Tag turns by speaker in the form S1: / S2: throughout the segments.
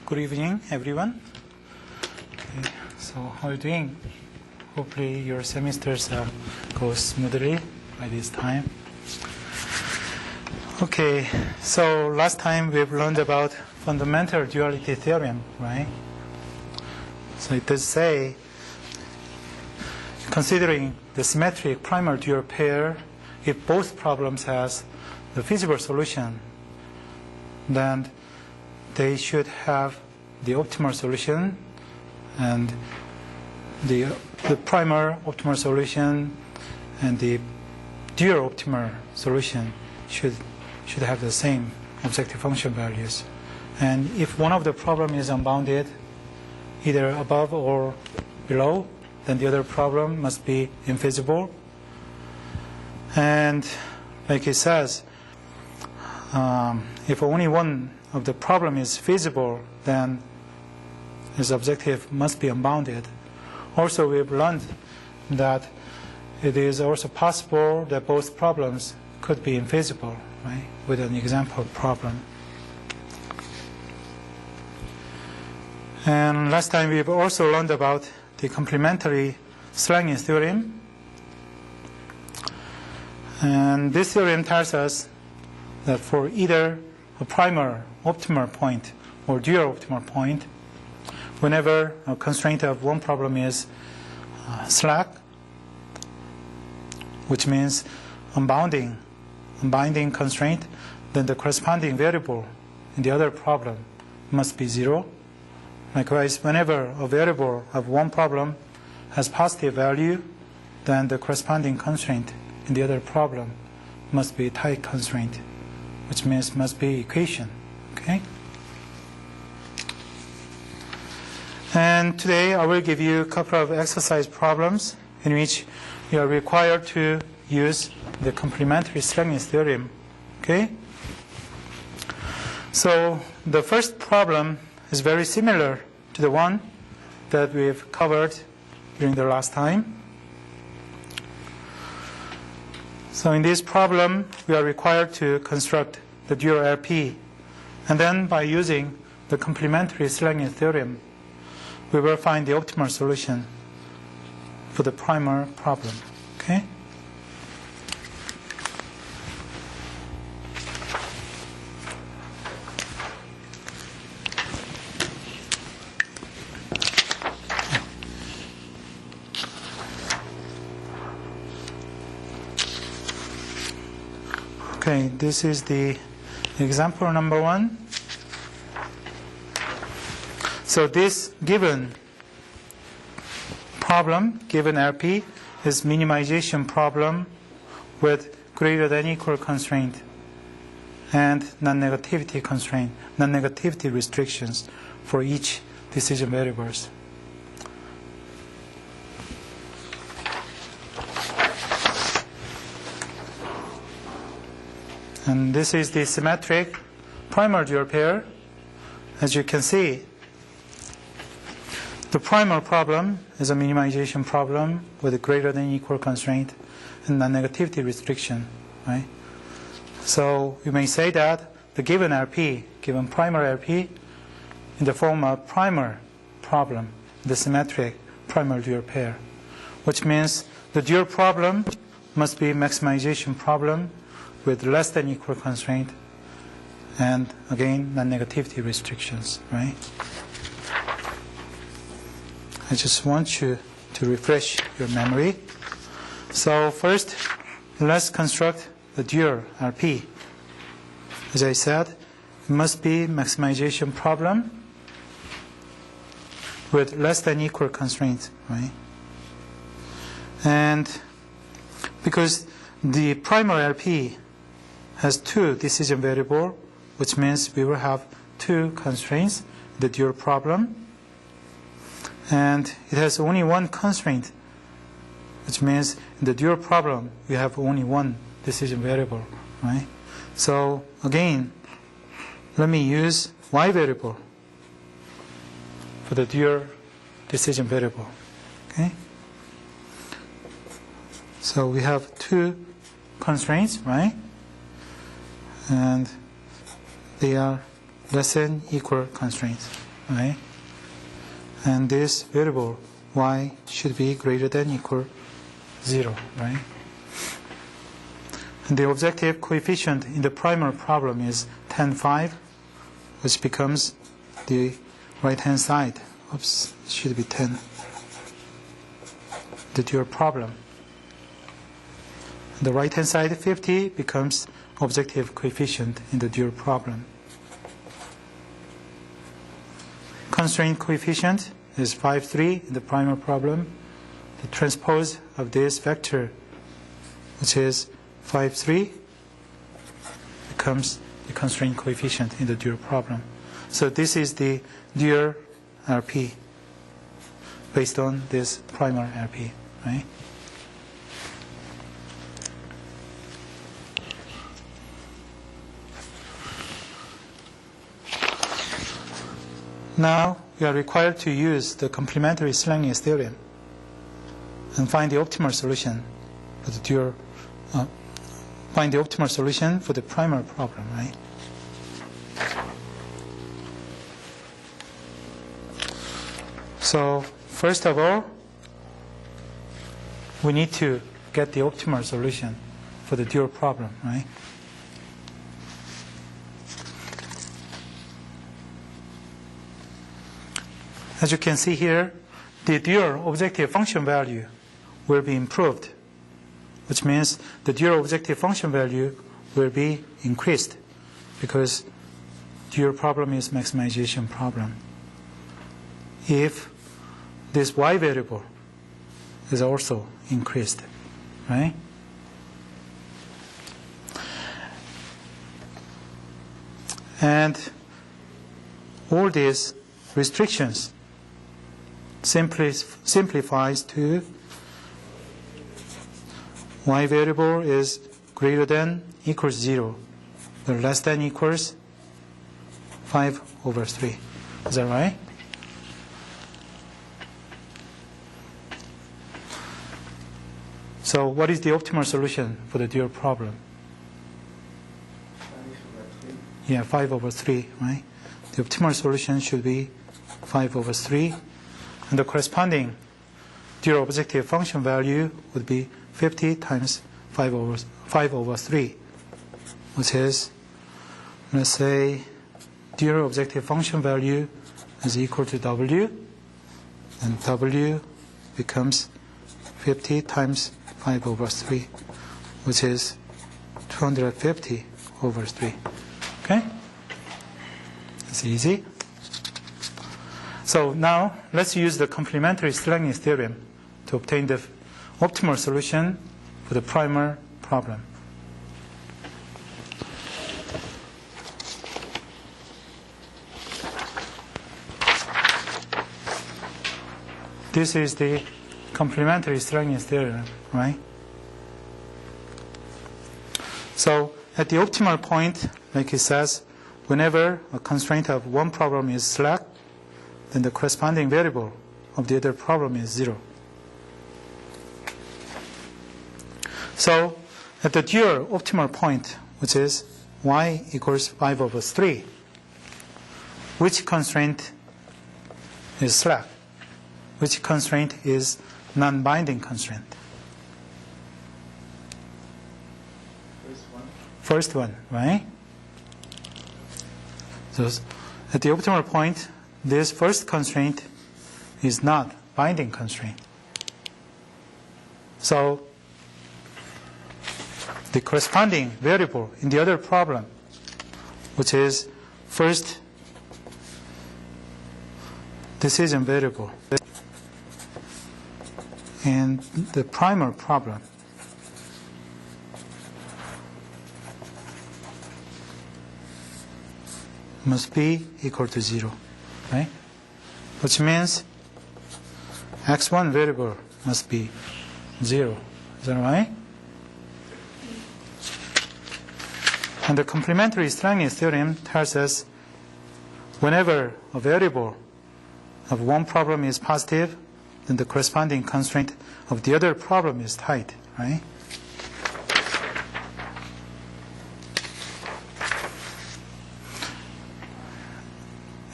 S1: Good evening, everyone. Okay, so how are you doing? Hopefully your semesters go smoothly by this time. Okay, so last time we've learned about fundamental duality theorem, right? So it does say, considering the symmetric primal dual pair, if both problems has the feasible solution, then they should have the optimal solution, and the primal optimal solution and the dual optimal solution should have the same objective function values. And if one of the problem is unbounded, either above or below, then the other problem must be infeasible. And like it says, if only one of the problem is feasible, then its objective must be unbounded. Also, we've learned that it is also possible that both problems could be infeasible, right, with an example problem. And last time we've also learned about the complementary Slang theorem. And this theorem tells us that for either a primal optimal point or dual optimal point, whenever a constraint of one problem is slack, which means unbounding constraint, then the corresponding variable in the other problem must be 0. Likewise, whenever a variable of one problem has positive value, then the corresponding constraint in the other problem must be tight constraint, which means must be equation. Okay? And today I will give you a couple of exercise problems in which you are required to use the complementary Slang theorem. Okay? So the first problem is very similar to the one that we've covered during the last time. So in this problem, we are required to construct the dual LP. And then by using the complementary Slang theorem, we will find the optimal solution for the primal problem. Okay? Okay, this is the example number 1. So this given problem, given LP, is minimization problem with greater than equal constraint and non-negativity constraint, non-negativity restrictions for each decision variables. And this is the symmetric primal dual pair. As you can see, the primal problem is a minimization problem with a greater than equal constraint and non-negativity restriction, right? So you may say that the given LP, given primal LP, in the form of primal problem, the symmetric primal dual pair, which means the dual problem must be maximization problem with less than equal constraint and, again, non-negativity restrictions, right? I just want you to refresh your memory. So first, let's construct the dual LP. As I said, it must be maximization problem with less than equal constraints, right? And because the primal LP has two decision variables, which means we will have two constraints, the dual problem. And it has only one constraint, which means in the dual problem, we have only one decision variable, right? So again, let me use y variable for the dual decision variable, okay? So we have two constraints, right? And they are less than equal constraints. right? And this variable y should be greater than equal 0, right? And the objective coefficient in the primal problem is 10, 5, which becomes the right-hand side. Oops, it should be 10. The dual problem. The right-hand side, 50, becomes objective coefficient in the dual problem. Constraint coefficient is 5, 3 in the primal problem. The transpose of this vector, which is 5, 3, becomes the constraint coefficient in the dual problem. So this is the dual RP based on this primal RP, right? Now we are required to use the complementary Slang theorem and find the optimal solution for the dual, find the optimal solution for the primal problem, right? So first of all, we need to get the optimal solution for the dual problem, right? As you can see here, the dual objective function value will be improved, which means the dual objective function value will be increased because dual problem is maximization problem. If this y variable is also increased, right? And all these restrictions simplifies to y variable is greater than equals 0, or less than equals 5 over 3. Is that right? So what is the optimal solution for the dual problem? Yeah, 5 over 3, right? The optimal solution should be 5 over 3. And the corresponding dual objective function value would be 50 times 5 over 3, which is, let's say, dual objective function value is equal to W, and W becomes 50 times 5 over 3, which is 250 over 3. Okay? It's easy. So now let's use the complementary Slang theorem to obtain the optimal solution for the primal problem. This is the complementary Slang theorem, right? So at the optimal point, like it says, whenever a constraint of one problem is slack, then the corresponding variable of the other problem is 0. So at the dual optimal point, which is y equals 5 over 3, which constraint is slack? Which constraint is non-binding constraint? First one, right? So at the optimal point, this first constraint is not binding constraint. So the corresponding variable in the other problem, which is first decision variable in the primal problem, must be equal to 0, right? Which means x1 variable must be 0. Is that right? And the complementary Slang theorem tells us whenever a variable of one problem is positive, then the corresponding constraint of the other problem is tight, right?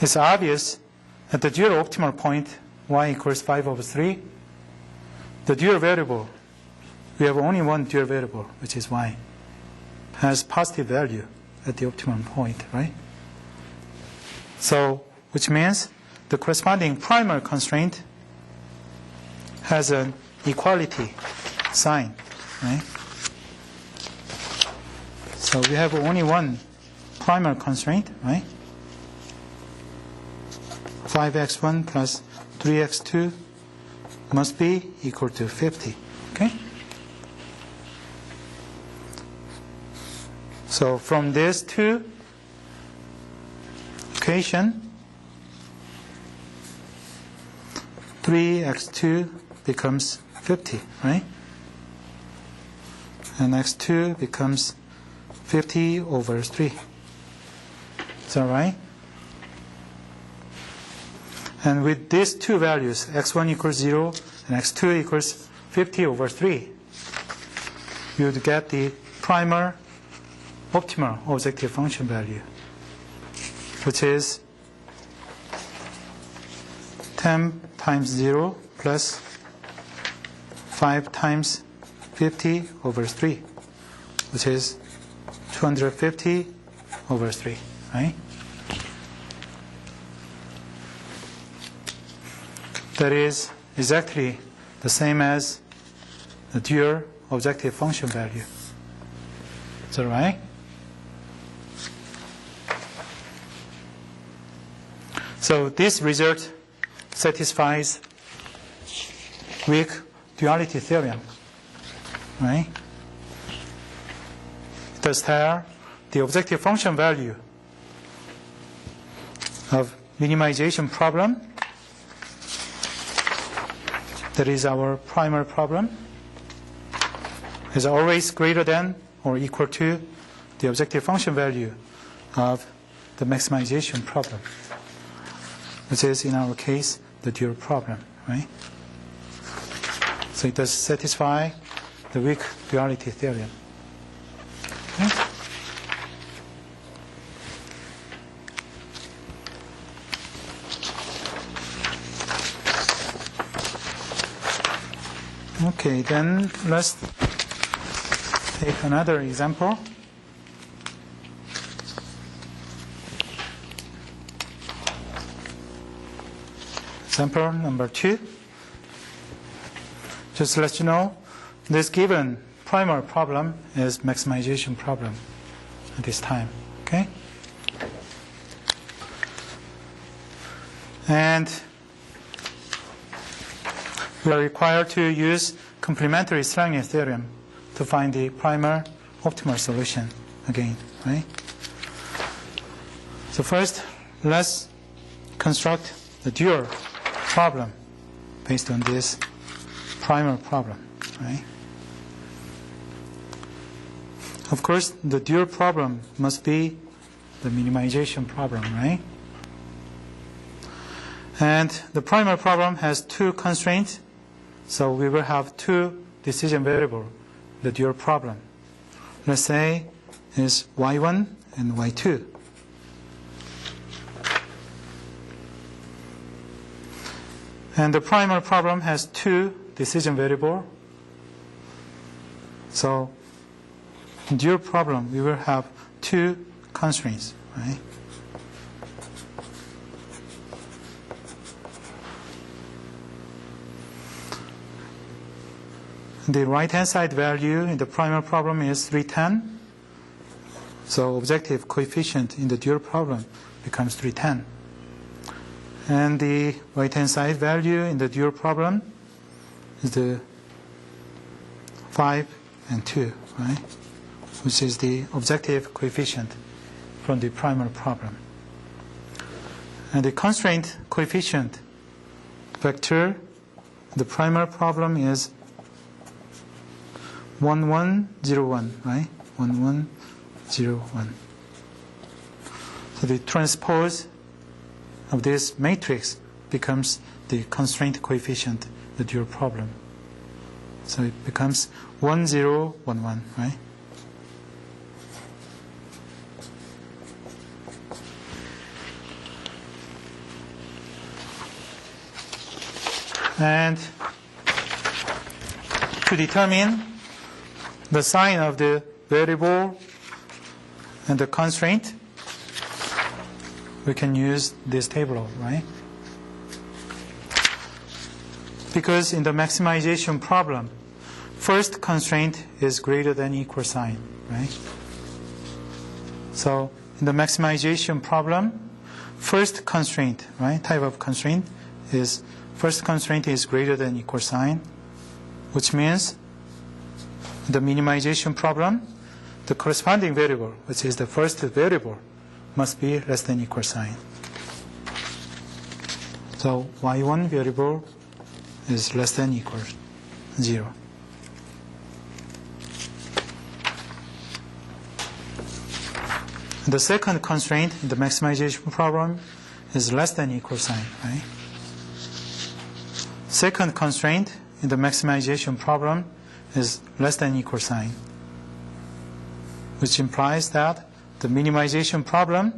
S1: It's obvious at the dual optimal point, y equals 5 over 3, the dual variable, we have only one dual variable, which is y, has positive value at the optimum point, right? So, which means the corresponding primal constraint has an equality sign, right? So we have only one primal constraint, right? 5x1 plus 3x2 must be equal to 50, okay? So from these two equations, 3x2 becomes 50, right? And x2 becomes 50 over 3. Is that right? And with these two values, x1 equals 0 and x2 equals 50 over 3, you would get the primal optimal objective function value, which is 10 times 0 plus 5 times 50 over 3, which is 250 over 3, right? That is exactly the same as the dual objective function value. Is that right? So this result satisfies weak duality theorem, right? It does tell the objective function value of minimization problem, that is our primal problem, is always greater than or equal to the objective function value of the maximization problem, which is in our case the dual problem, right? So it does satisfy the weak duality theorem. Okay? Okay, then let's take another example. Example number 2. Just to let you know, this given primal problem is maximization problem at this time. Okay? And we are required to use complementary Slang theorem to find the primal optimal solution again, right? So first, let's construct the dual problem based on this primal problem, right? Of course, the dual problem must be the minimization problem, right? And the primal problem has two constraints, so we will have two decision variables, the dual problem. Let's say is y1 and y2. And the primal problem has two decision variables. So in dual problem, we will have two constraints, right? The right-hand side value in the primal problem is 310. So objective coefficient in the dual problem becomes 310. And the right-hand side value in the dual problem is the 5 and 2, right? Which is the objective coefficient from the primal problem. And the constraint coefficient vector, the primal problem is 1101, right? 1101. So the transpose of this matrix becomes the constraint coefficient, the dual problem. So it becomes 1011, right? And to determine the sign of the variable and the constraint, we can use this table, right? Because in the maximization problem, first constraint is greater than equal sign, right? So in the maximization problem, first constraint, right, type of constraint is first constraint is greater than equal sign, which means the minimization problem, the corresponding variable, which is the first variable, must be less than equal sign. So y1 variable is less than equal 0. The second constraint in the maximization problem is less than equal sign, right? Second constraint in the maximization problem is less than equal sign, which implies that the minimization problem,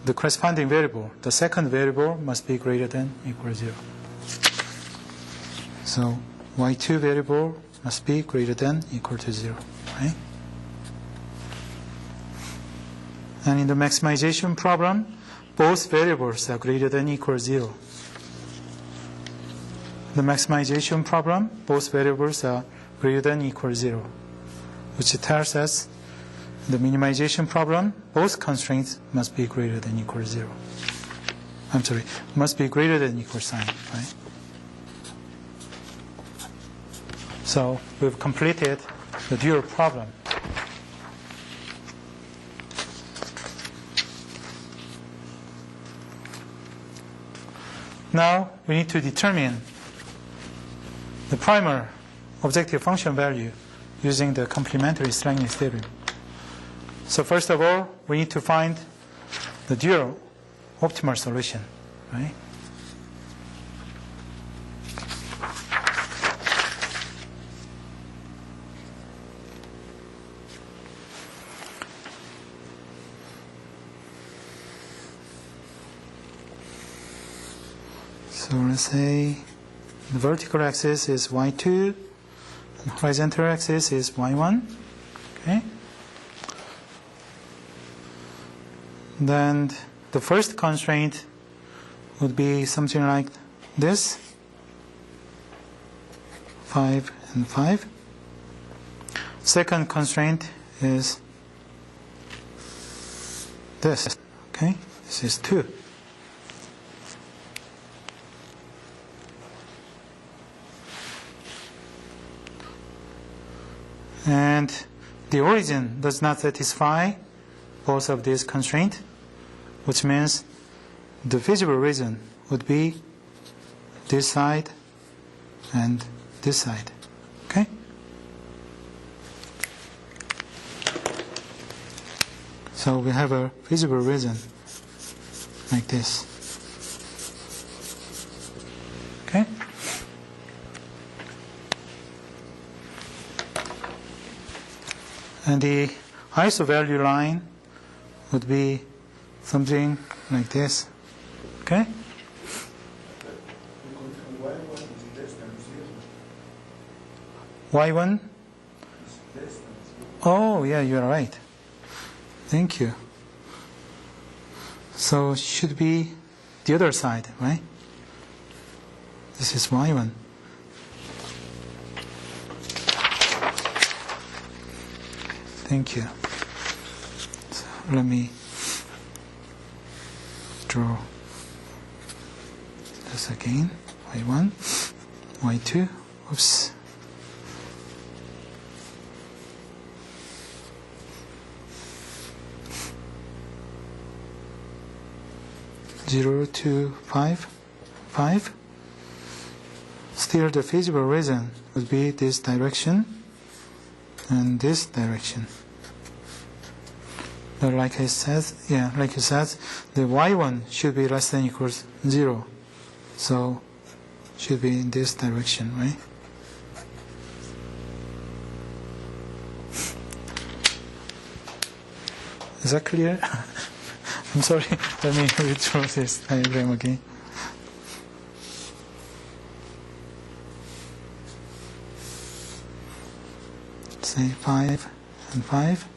S1: the corresponding variable, the second variable must be greater than equal 0. So y2 variable must be greater than equal to 0, right? And in the maximization problem, both variables are greater than equal 0. The maximization problem, both variables are greater than equal 0, which tells us the minimization problem, both constraints must be greater than equal 0. Must be greater than equal sign, right? So we've completed the dual problem. Now we need to determine the primal objective function value using the complementary Slang theorem. So first of all, we need to find the dual optimal solution, right? So let's say the vertical axis is y2, and horizontal axis is y1. Okay. Then the first constraint would be something like this, 5 and 5. Second constraint is this. Okay, this is 2. And the origin does not satisfy both of these constraints, which means the feasible reason would be this side and this side. Okay? So we have a feasible reason like this. Okay? And the iso value line would be something like this. Okay? Y1? Oh, yeah, you're right. Thank you. So it should be the other side, right? This is Y1. Thank you. So let me draw this again. Y1, Y2. Oops. Zero to 5, 5. Still, the feasible reason would be this direction and this direction. But like you said, the y1 should be less than or equals 0. So should be in this direction, right? Is that clear? I'm sorry, let me redraw this diagram again. say 5 and 5.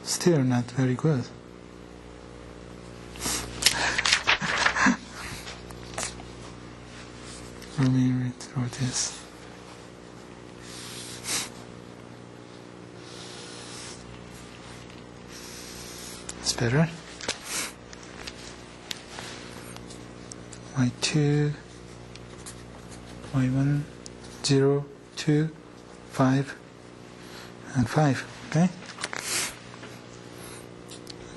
S1: Still not very good. Let me redraw this. It's better. y2, y1, 0, 2, 5, and 5. Okay?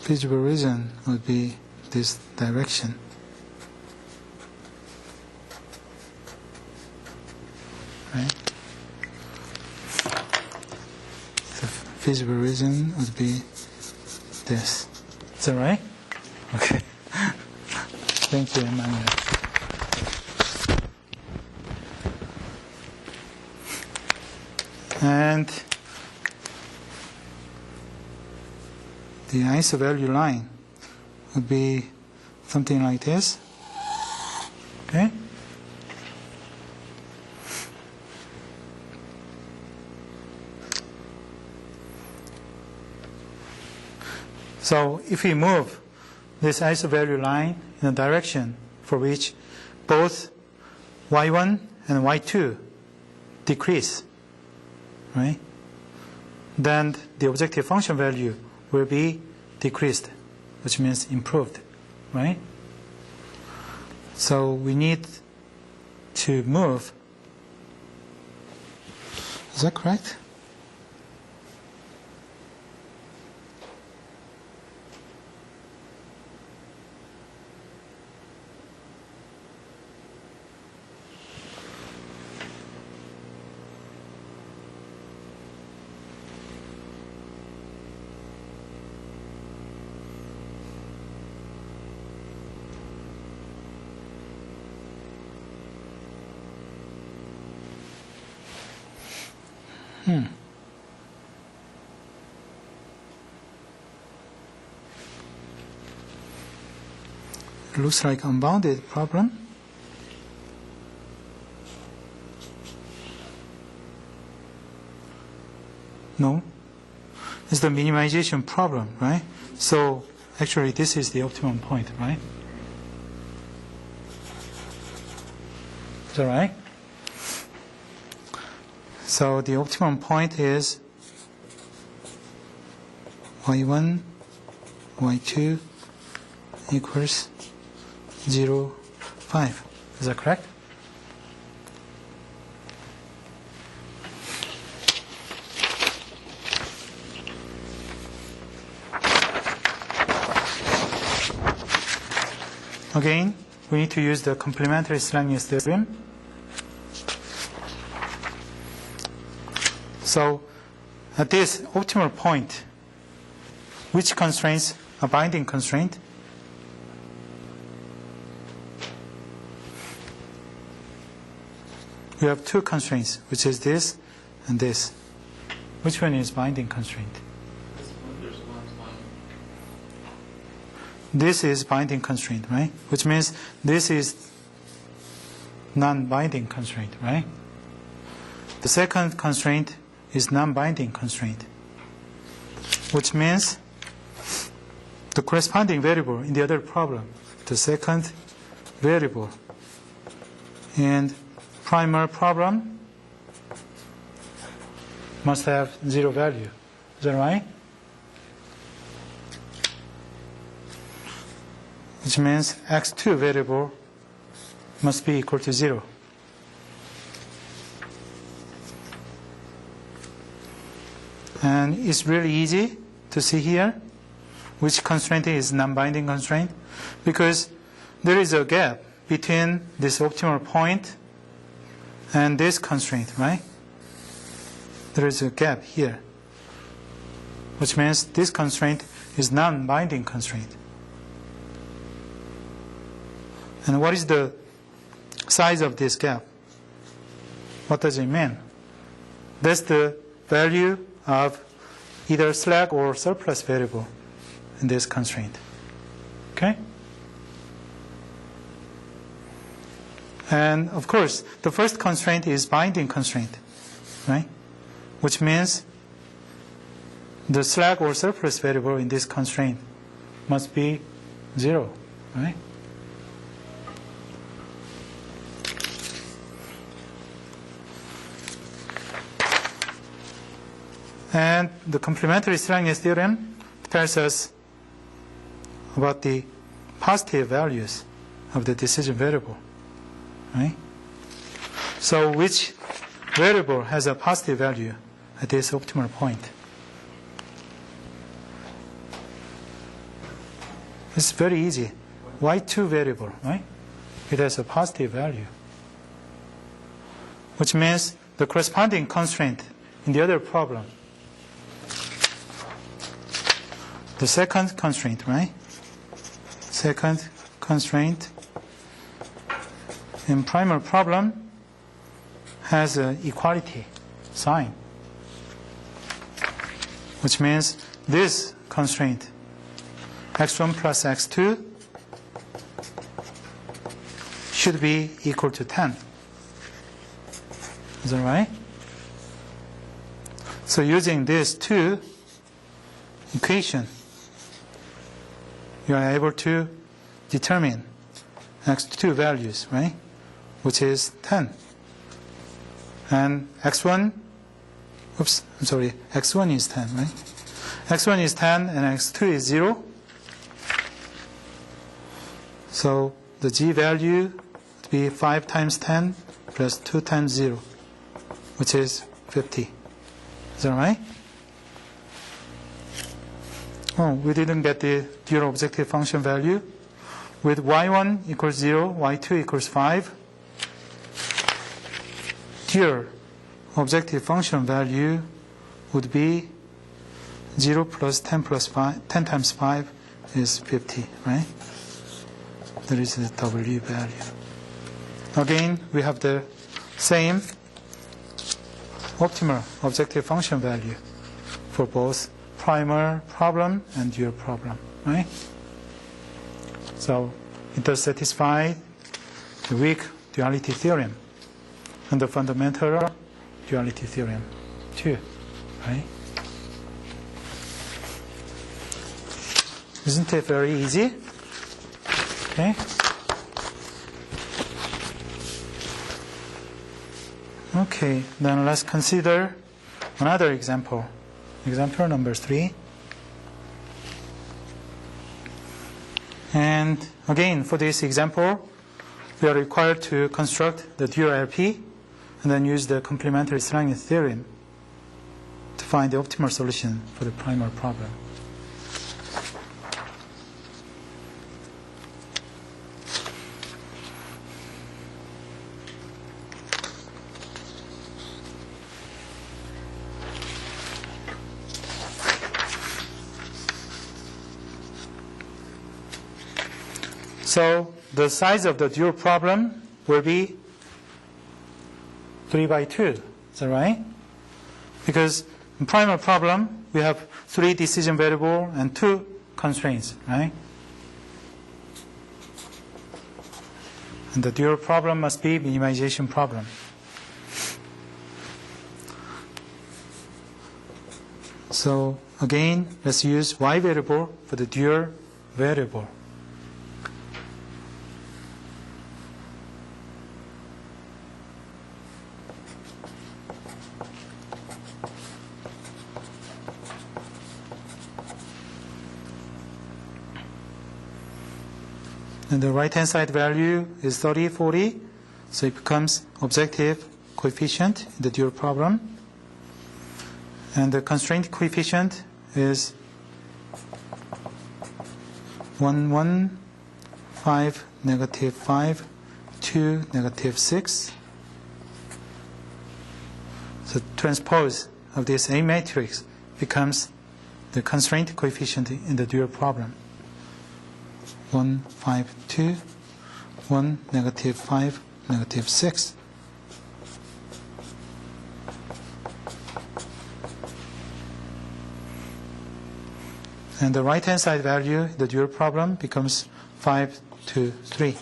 S1: Feasible reason would be this direction. Right? The feasible reason would be this. Is that right? Okay. Thank you, Emmanuel. And the isovalue line would be something like this. Okay? So if we move this isovalue line in a direction for which both y1 and y2 decrease, right? Then the objective function value will be decreased, which means improved, right? So we need to move. Is that correct? It looks like unbounded problem. No, it's the minimization problem, right? So actually this is the optimum point, right? Is that right? So the optimum point is y1, y2 equals 0, 5. Is that correct? Again, we need to use the complementary Slang theorem. So at this optimal point, which constraints are binding constraint? We have two constraints, which is this and this. Which one is binding constraint? This is binding constraint, right? Which means this is non-binding constraint, right? The second constraint is non-binding constraint, which means the corresponding variable in the other problem, the second variable in primer problem must have 0 value. Is that right? Which means x2 variable must be equal to 0. And it's really easy to see here which constraint is non-binding constraint, because there is a gap between this optimal point and this constraint, right? There is a gap here, which means this constraint is non-binding constraint. And what is the size of this gap? What does it mean? That's the value of either slack or surplus variable in this constraint. Okay? And of course, the first constraint is binding constraint, right? Which means the slack or surplus variable in this constraint must be 0, right? And the complementary Slang theorem tells us about the positive values of the decision variable, right? So which variable has a positive value at this optimal point? It's very easy. Y2 variable, right? It has a positive value, which means the corresponding constraint in the other problem, the second constraint, right? Second constraint in primal problem has an equality sign, which means this constraint, x1 plus x2, should be equal to 10. Is that right? So using these two equations, you are able to determine x2 values, right? Which is 10. And x1 is 10, right? x1 is 10 and x2 is 0. So the g value would be 5 times 10 plus 2 times 0, which is 50. Is that right? Oh, we didn't get the dual objective function value. With y1 equals 0, y2 equals 5, dual objective function value would be 0 plus 10 plus 5, 10 times 5 is 50, right? That is the W value. Again, we have the same optimal objective function value for both primal problem and dual problem, right? So it does satisfy the weak duality theorem and the fundamental duality theorem too, right? Isn't it very easy? Okay. Okay, then let's consider another example. Example number 3. And again, for this example, we are required to construct the dual LP and then use the complementary Slang theorem to find the optimal solution for the primal problem. So the size of the dual problem will be 3 by 2. Is that right? Because in primal problem, we have 3 decision variables and 2 constraints, right? And the dual problem must be minimization problem. So again, let's use y variable for the dual variable. And the right-hand side value is 30, 40. So it becomes objective coefficient in the dual problem. And the constraint coefficient is 1, 1, 5, negative 5, 2, negative 6. So transpose of this A matrix becomes the constraint coefficient in the dual problem. 1, 5, 2, 1, negative 5, negative 6. And the right-hand side value, the dual problem, becomes 5, 2, 3,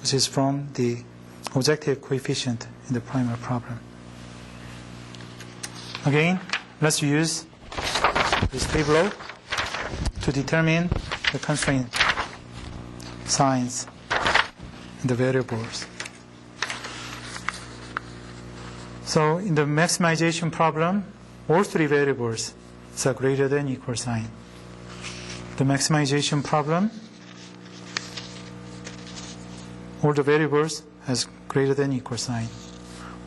S1: which is from the objective coefficient in the primal problem. Again, let's use this table to determine the constraint signs in the variables. So in the maximization problem, all three variables are greater than equal sign. The maximization problem, all the variables has greater than equal sign,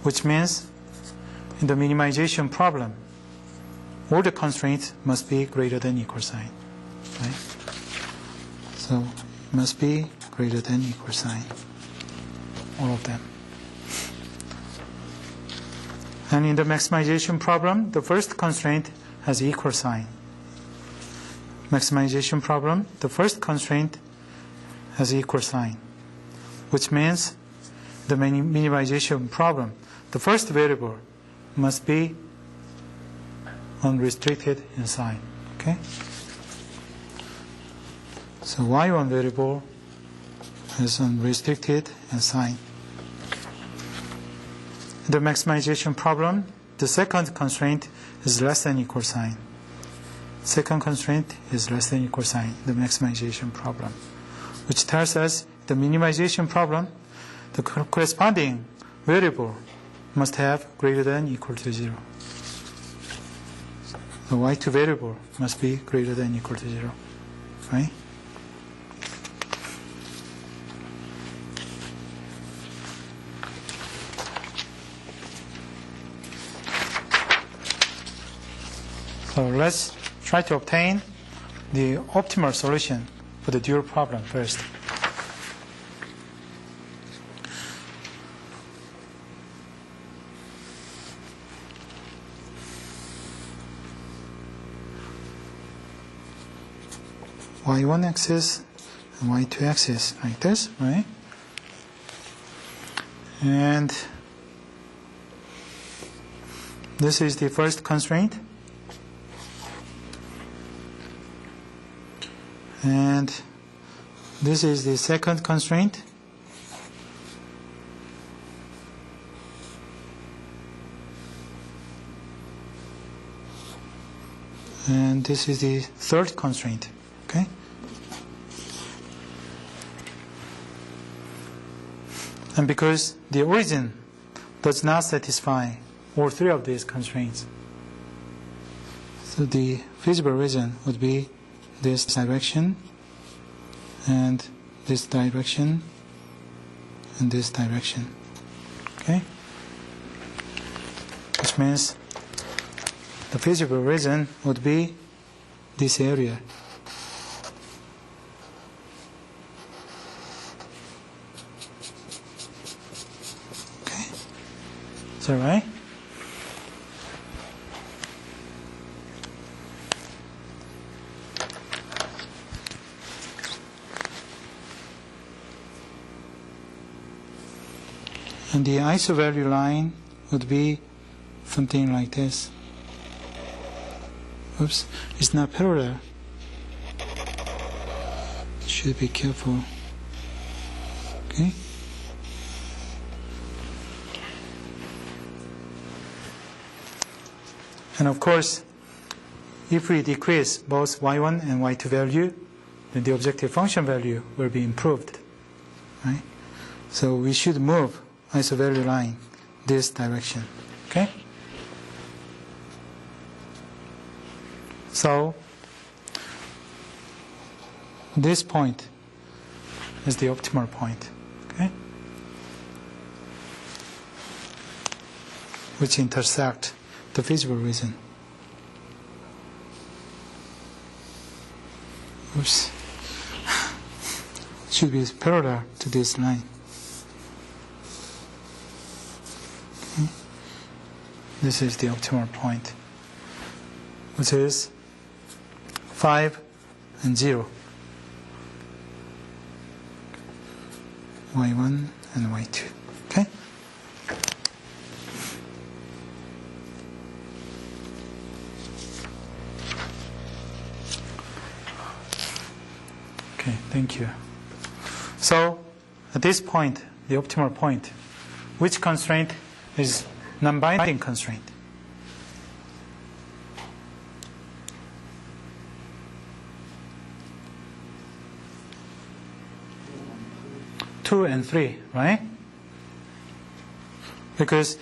S1: which means in the minimization problem, all the constraints must be greater than equal sign. Right? So it must be greater than equal sign, all of them. And in the maximization problem, the first constraint has equal sign. Maximization problem, the first constraint has equal sign, which means the minimization problem, the first variable must be unrestricted in sign. Okay? So y1 variable is unrestricted in sign. The maximization problem, the second constraint is less than equal sign. Second constraint is less than equal sign, the maximization problem, which tells us the minimization problem, the corresponding variable must have greater than equal to 0. The y2 variable must be greater than equal to 0. Right? So let's try to obtain the optimal solution for the dual problem first. y1 axis and y2 axis like this, right? And this is the first constraint. And this is the second constraint. And this is the third constraint. Okay? And because the origin does not satisfy all three of these constraints, so the feasible region would be this direction, and this direction, and this direction. Okay? Which means the feasible region would be this area. Okay? Is that right? And the isovalue line would be something like this. Oops, it's not parallel. Should be careful. Okay? And of course, if we decrease both y1 and y2 value, then the objective function value will be improved. Right? So we should move isovalue line this direction. Okay? So this point is the optimal point. Okay? Which intersect the feasible region. Oops. Should be parallel to this line. Okay. This is the optimal point, which is 5 and 0. y1 and y2. Okay? Okay, thank you. So, at this point, the optimal point which constraint is non-binding constraint. Two and three, right? Because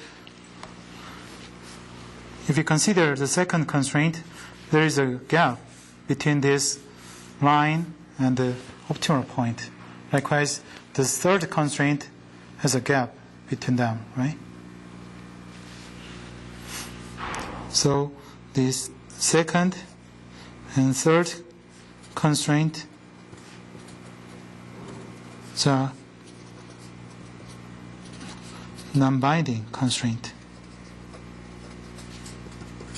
S1: if you consider the second constraint, there is a gap between this line and the optimal point. Likewise, the third constraint has a gap between them, right? So this second and third constraint are non-binding constraint,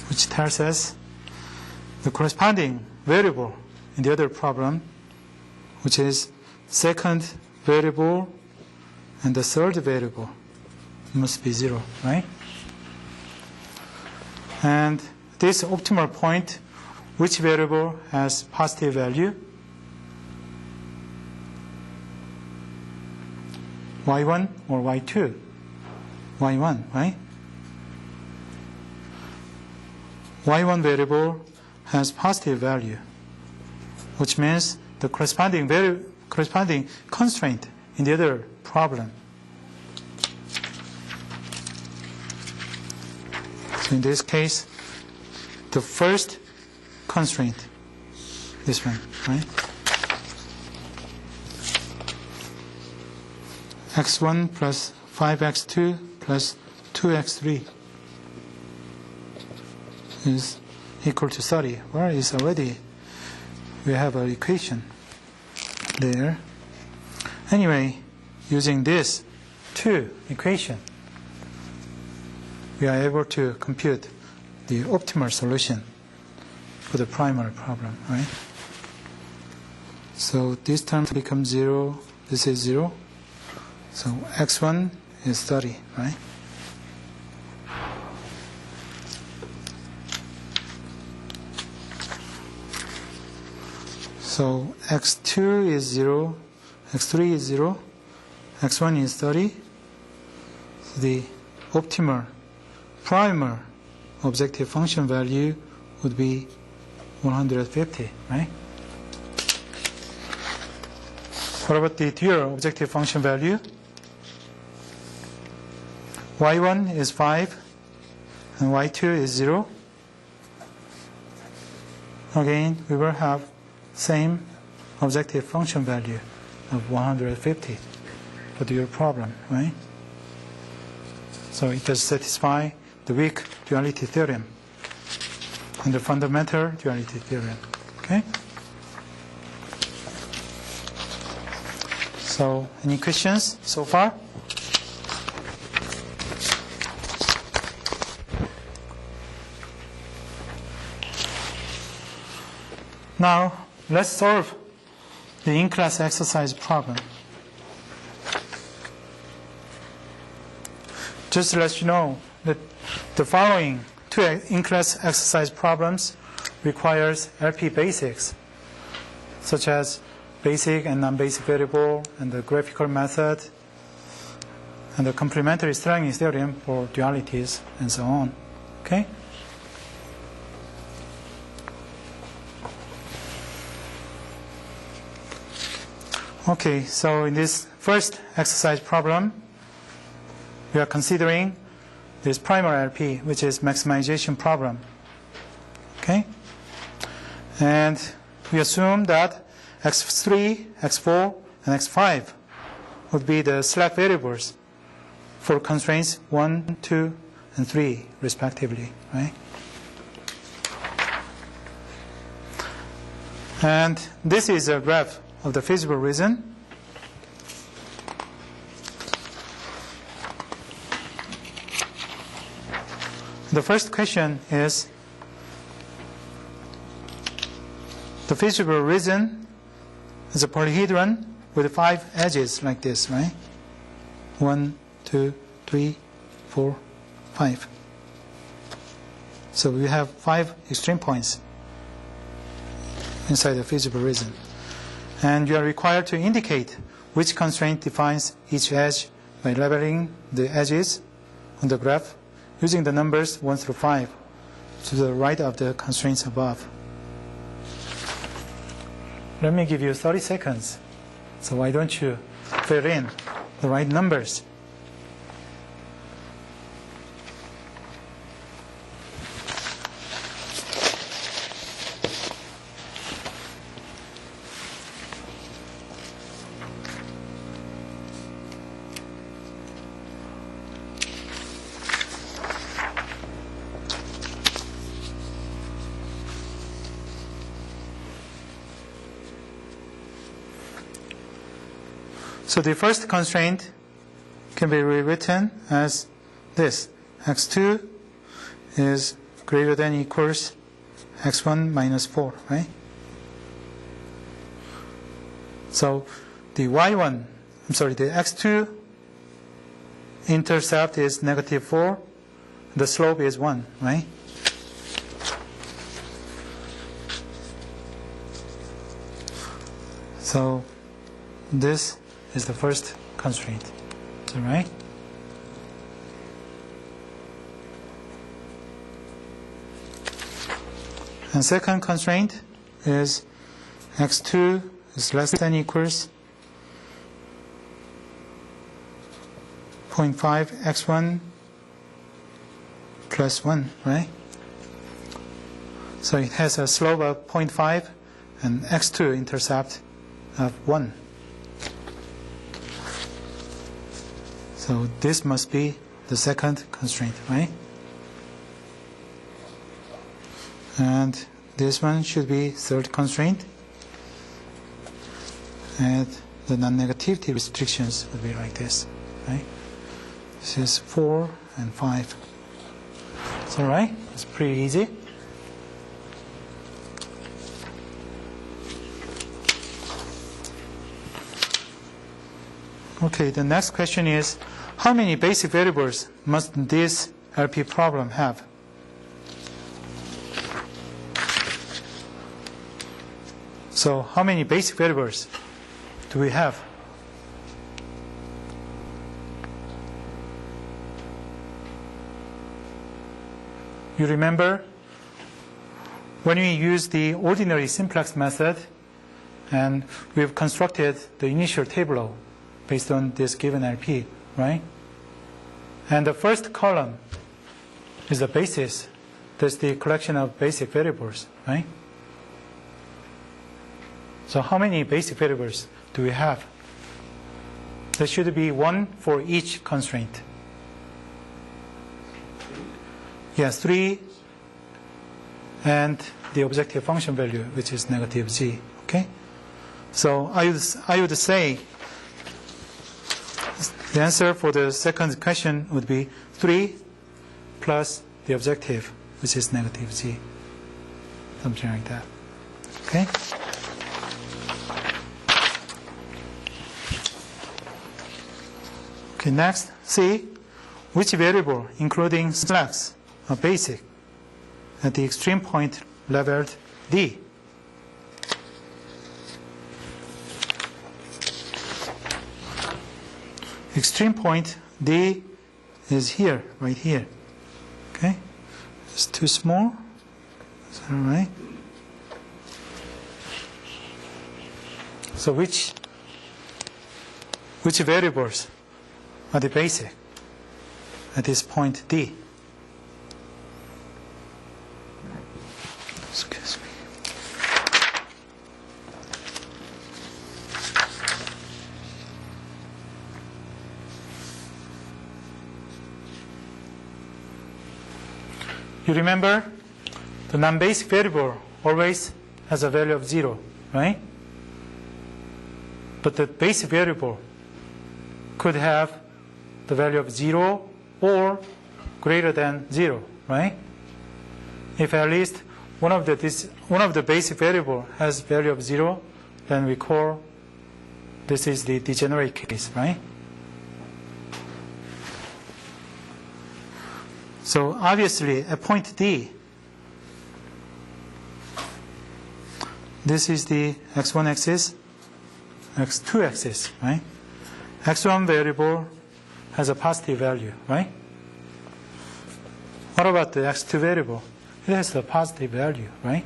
S1: which tells us the corresponding variable in the other problem, which is second variable and the third variable, must be 0, right? And this optimal point, which variable has positive value? y1 or y2? y1, right? y1 variable has positive value, which means the corresponding constraint in the other problem. So in this case, the first constraint, this one, right? x1 plus 5x2 plus 2x3 is equal to 30. Well, it's already, we have an equation there. Anyway, using this two equation, we are able to compute the optimal solution for the primary problem, right? So this term becomes 0, this is 0. So x1 is 30, right? So x2 is 0, x3 is 0, x1 is 30. So the optimal primal objective function value would be 150, right? What about the dual objective function value? y1 is 5 and y2 is 0. Again, we will have same objective function value of 150 for the dual problem, right? So it does satisfy the weak duality theorem and the fundamental duality theorem. Okay? So, any questions so far? Now, let's solve the in-class exercise problem. Just to let you know that the following two in-class exercise problems requires LP basics, such as basic and non-basic variable and the graphical method and the complementary Slang theorem for dualities and so on. Okay? Okay, so in this first exercise problem, we are considering this primary LP, which is maximization problem. Okay? And we assume that x3, x4, and x5 would be the slack variables for constraints 1, 2, and 3, respectively, right? And this is a graph of the feasible reason. The first question is, the feasible reason is a polyhedron with 5 edges like this, right? 1, 2, 3, 4, 5. So we have 5 extreme points inside the feasible reason. And you are required to indicate which constraint defines each edge by leveling the edges on the graph using the numbers 1 through 5 to the right of the constraints above. Let me give you 30 seconds. So why don't you fill in the right numbers? So the first constraint can be rewritten as this. x2 is greater than or equals x1 minus 4, right? So the the x2 intercept is negative 4. The slope is 1, right? So this is the first constraint. All right? And second constraint is x2 is less than or equals 0.5 x1 plus 1, right? So it has a slope of 0.5 and x2 intercept of 1. So this must be the second constraint, right? And this one should be third constraint. And the non-negativity restrictions would be like this, right? This is 4 and 5. It's all right? It's pretty easy. Okay, the next question is, how many basic variables must this LP problem have? So how many basic variables do we have? You remember when we use the ordinary simplex method and we've constructed the initial table based on this given LP, right? And the first column is the basis. That's the collection of basic variables, right? So how many basic variables do we have? There should be one for each constraint. Yes, 3 and the objective function value, which is negative g, okay? So I would say the answer for the second question would be 3 plus the objective, which is negative g. Something like that. Okay? Okay, next, see which variable, including slacks, are basic at the extreme point leveled D. Extreme point D is here, right here. Okay? It's too small. Is that all right? So which variables are the basic at this point D? Excuse me. You remember the non-basic variable always has a value of 0, right? But the basic variable could have the value of 0 or greater than 0, right? If at least one of the basic variable has value of 0, then we call this is the degenerate case, right? So obviously at point D, this is the x1 axis, x2 axis, right? x1 variable has a positive value, right? What about the x2 variable? It has a positive value, right?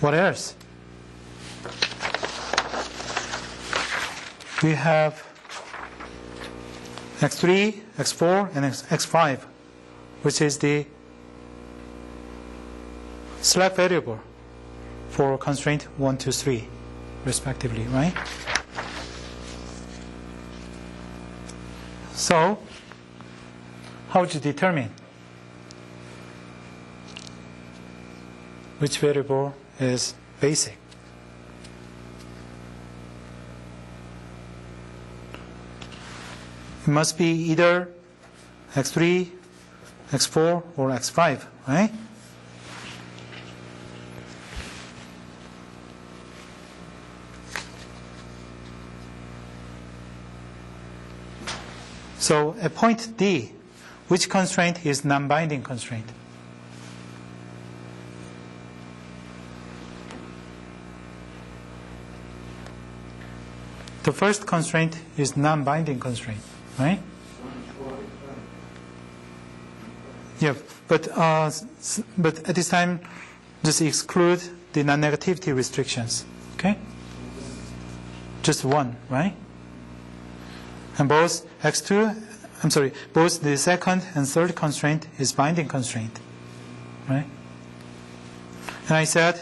S1: What else? We have x3, x4, and x5, which is the slack variable for constraint 1, 2, 3, respectively, right? So, how would you determine which variable is basic? It must be either x3, x4, or x5, right? So at point D, which constraint is non-binding constraint? The first constraint is non-binding constraint, right? Yeah, but at this time, just exclude the non-negativity restrictions, okay? Just one, right? And both both the second and third constraint is binding constraint, right? And I said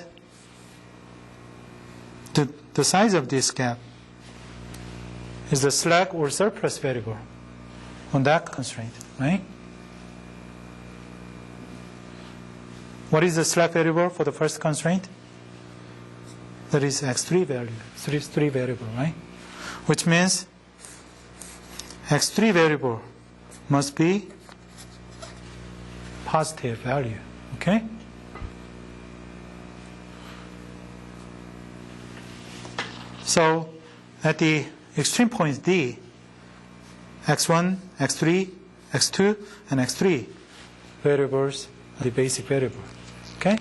S1: the size of this gap is the slack or surplus variable on that constraint, right? What is the slack variable for the first constraint? That is x3 value, 3 variable, right? Which means x3 variable must be positive value, okay? So at the extreme point D, x1, x3, x2, and x3 variables are the basic variable, okay?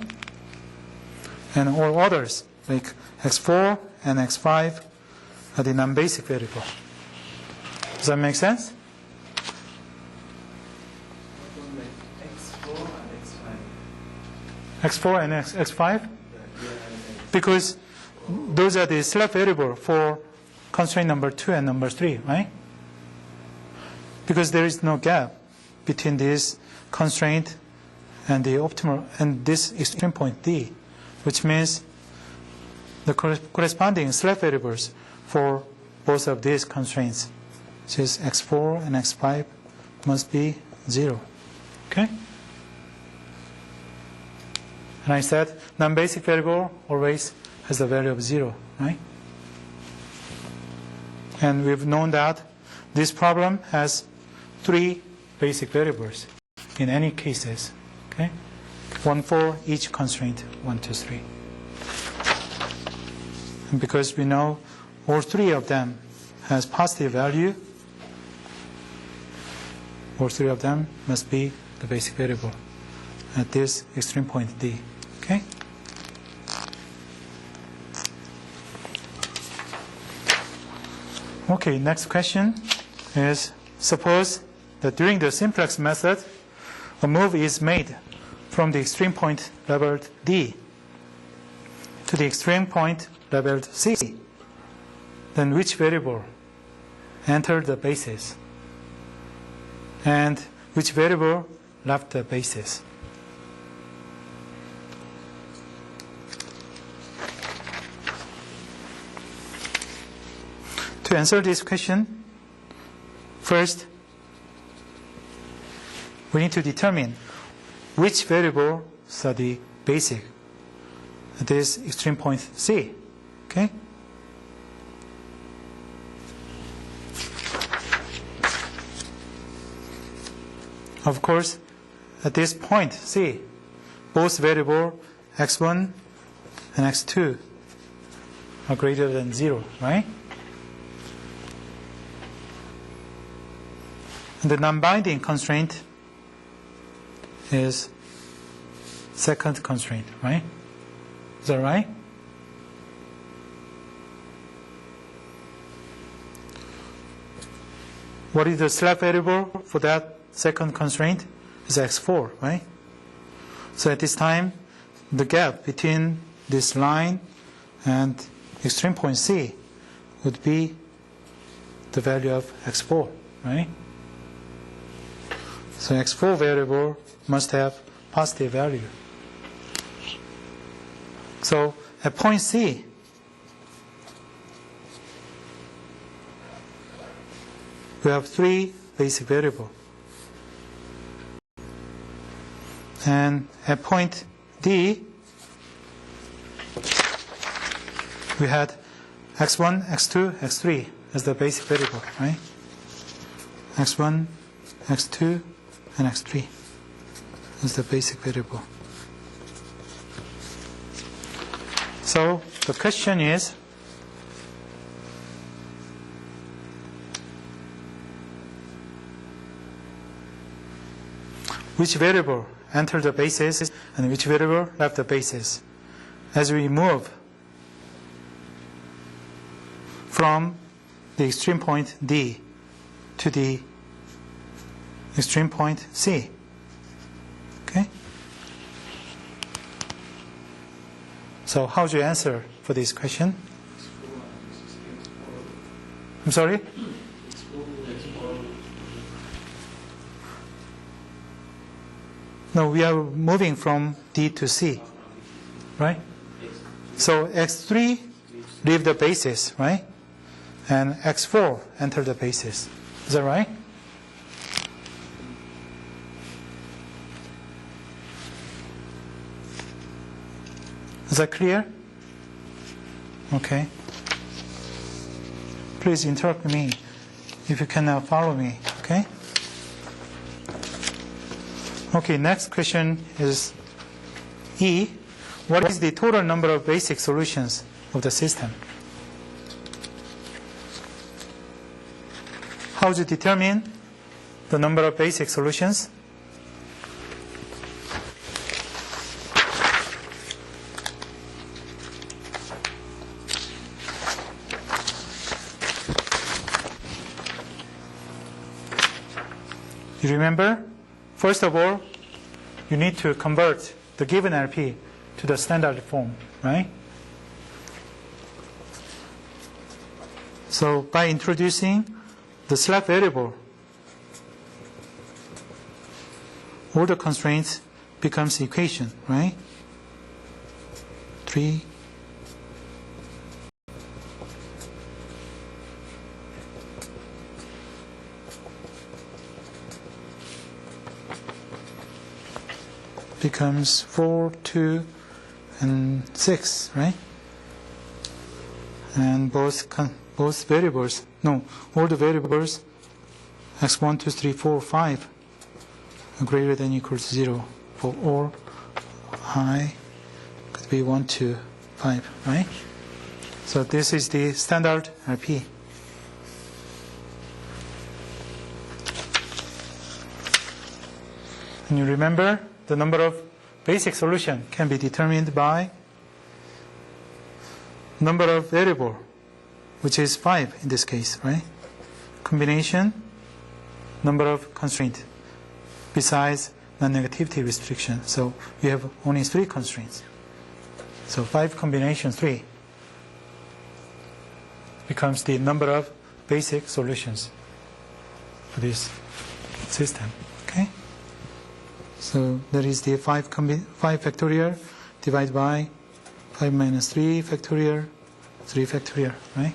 S1: And all others, like x4 and x5, are the non-basic variable. Does that make sense? X4 and X5? Because those are the slack variable for constraint number 2 and number 3, right? Because there is no gap between this constraint and the optimal and this extreme point D, which means the corresponding slack variables for both of these constraints, which is x4 and x5, must be 0. Okay? And I said non-basic variable always has the value of 0, right? And we've known that this problem has 3 basic variables in any cases. Okay? 1 for each constraint, 1, 2, 3. And because we know all 3 of them has positive value, all 3 of them must be the basic variable at this extreme point D. Okay? Okay, next question is, suppose that during the simplex method, a move is made from the extreme point labeled D to the extreme point labeled C. Then which variable entered the basis? And which variable left the basis? To answer this question, first, we need to determine which variables are the basic at this extreme point C. Okay? Of course, at this point C, both variables x1 and x2 are greater than 0, right? And the non-binding constraint is second constraint, right? Is that right? what is the slack variable for that second constraint? Is x4, right? So at this time, the gap between this line and extreme point C would be the value of x4, right? So x4 variable must have positive value. So at point C, we have 3 basic variables. And at point D, we had x1, x2, x3 as the basic variable, right? x1, x2, and x3 is the basic variable. So the question is, which variable entered the basis and which variable left the basis as we move from the extreme point D to the extreme point C. Okay? So how do you answer for this question? I'm sorry? No, we are moving from D to C, right? So x3 leave the basis, right? And x4 enter the basis. Is that right? Is that clear? Okay. Please interrupt me if you cannot follow me, okay? Okay, next question is E. What is the total number of basic solutions of the system? How do you determine the number of basic solutions? You remember? First of all, you need to convert the given LP to the standard form, right? So by introducing the slack variable, all the constraints becomes equation, right? 3 becomes 4, 2, and 6, right? And both variables, no, all the variables x1, 2, 3, 4, 5 are greater than or equal to 0 for all I could be 1, 2, 5, right? So this is the standard RP. And you remember the number of basic solution can be determined by number of variable, which is 5 in this case, right? Combination, number of constraint, besides non-negativity restriction. So we have only 3 constraints. So 5 combination 3 becomes the number of basic solutions for this system. Okay? So that is the 5 factorial divided by 5 minus 3 factorial, 3 factorial, right?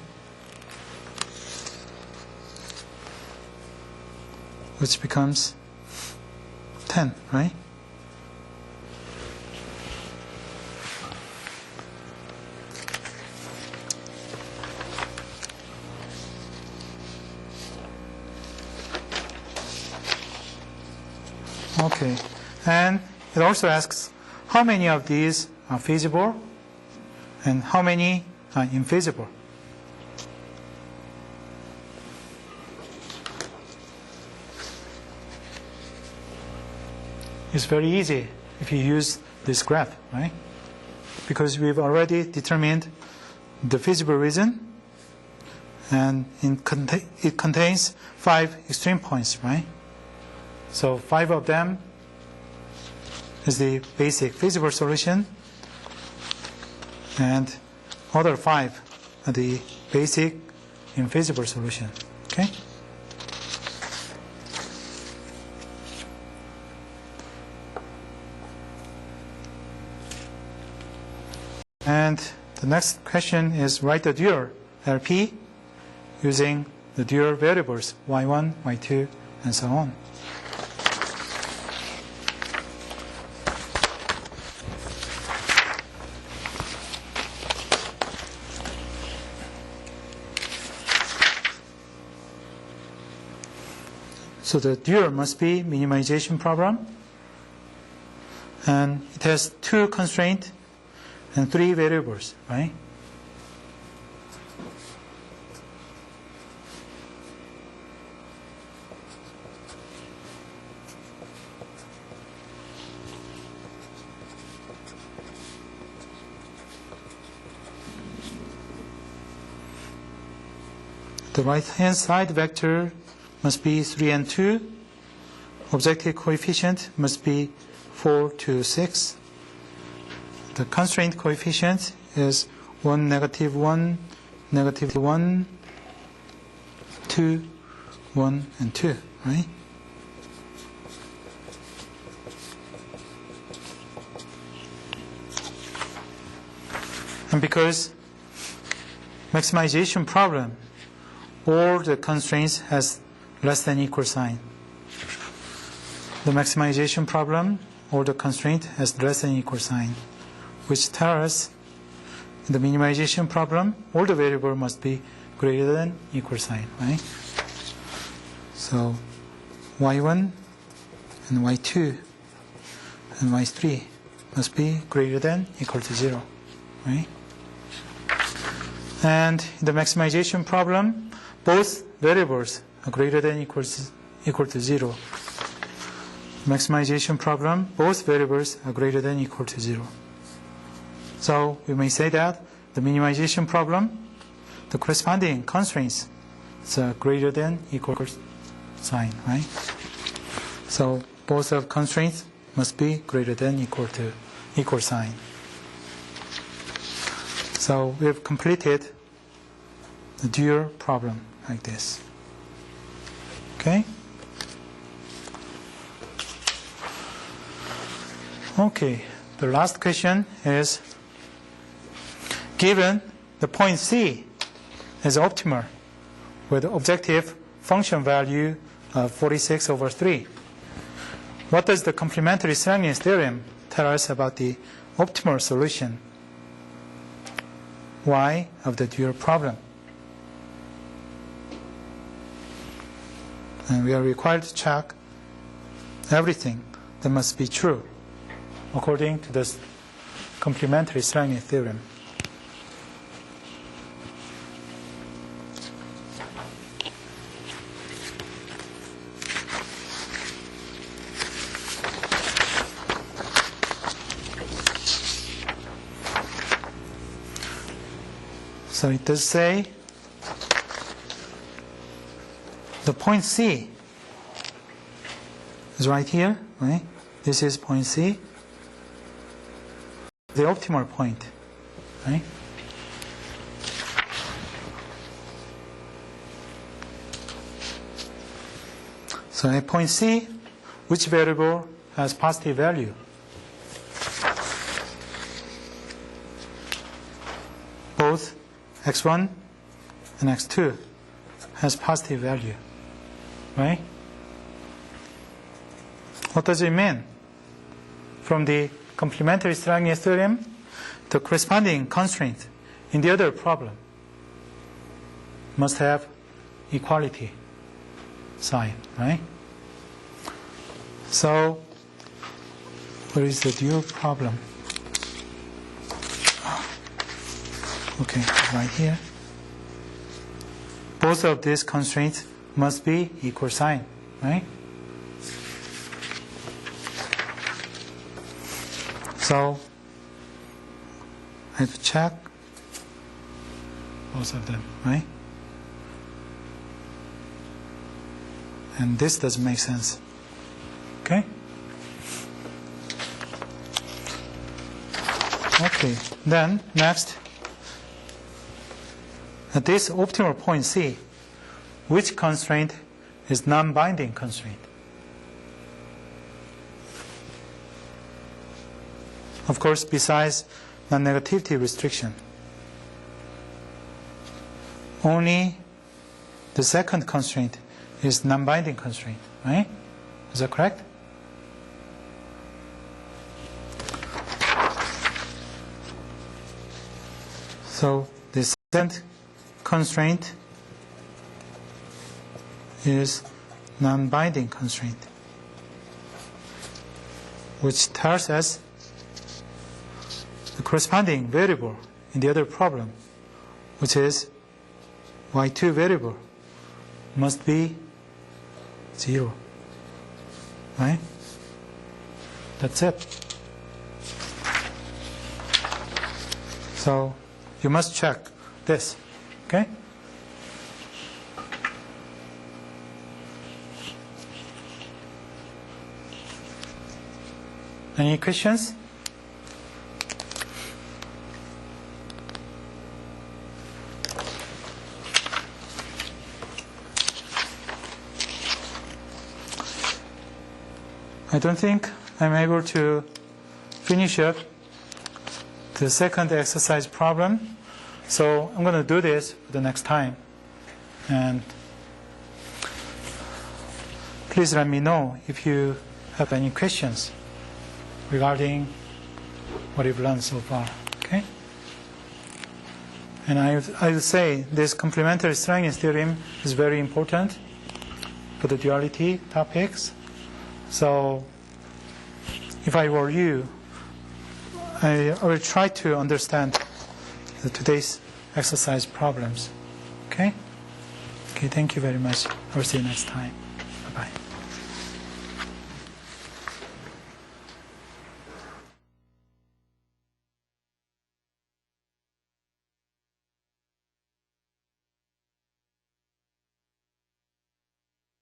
S1: Which becomes 10, right? Okay. And it also asks how many of these are feasible and how many are infeasible. It's very easy if you use this graph, right? Because we've already determined the feasible reason And it contains 5 extreme points, right? So 5 of them is the basic feasible solution, and other 5 are the basic infeasible solution. Okay? And the next question is write the dual LP using the dual variables y1, y2, and so on. So the dual must be minimization problem, and it has 2 constraints and 3 variables, right? The right-hand side vector must be 3 and 2. Objective coefficient must be 4 to 6. The constraint coefficient is 1, negative 1, negative 1, 2, 1, and 2, right? And because maximization problem, all the constraints has less than equal sign. The maximization problem, all the constraint has less than equal sign, which tells us in the minimization problem, all the variable must be greater than equal sign, right? So y1 and y2 and y3 must be greater than equal to 0, right? And in the maximization problem, both variables are greater than equal to 0. Maximization problem, both variables are greater than equal to 0. So we may say that the minimization problem, the corresponding constraints is greater than equal sign, right? So both of constraints must be greater than equal to equal sign. So we have completed the dual problem like this. Okay? Okay, the last question is, given the point C is optimal with objective function value of 46 over 3, what does the complementary Slang theorem tell us about the optimal solution Y of the dual problem? And we are required to check everything that must be true according to this complementary Slang theorem. So it does say the point C is right here, right? This is point C, the optimal point, right? So at point C, which variable has positive value? Both x1 and x2 has positive value, right? What does it mean? From the complementary Slang theorem, the corresponding constraint in the other problem must have equality sign, right? So, where is the dual problem? Okay, right here. Both of these constraints must be equal sign, right? So I have to check both of them, right? and this doesn't make sense. Okay? Okay, then next, at this optimal point C, which constraint is non-binding constraint? Of course, besides non-negativity restriction, only the second constraint is non-binding constraint, right? Is that correct? So the second constraint is non-binding constraint, which tells us the corresponding variable in the other problem, which is y2 variable, must be 0. Right? That's it. So you must check this. Okay? Any questions? I don't think I'm able to finish up the second exercise problem, so I'm going to do this for the next time. And please let me know if you have any questions regarding what you've learned so far. Okay? And I would say this complementary Slang theorem is very important for the duality topics. So if I were you, I will try to understand today's exercise problems. Okay? Okay, thank you very much. I will see you next time.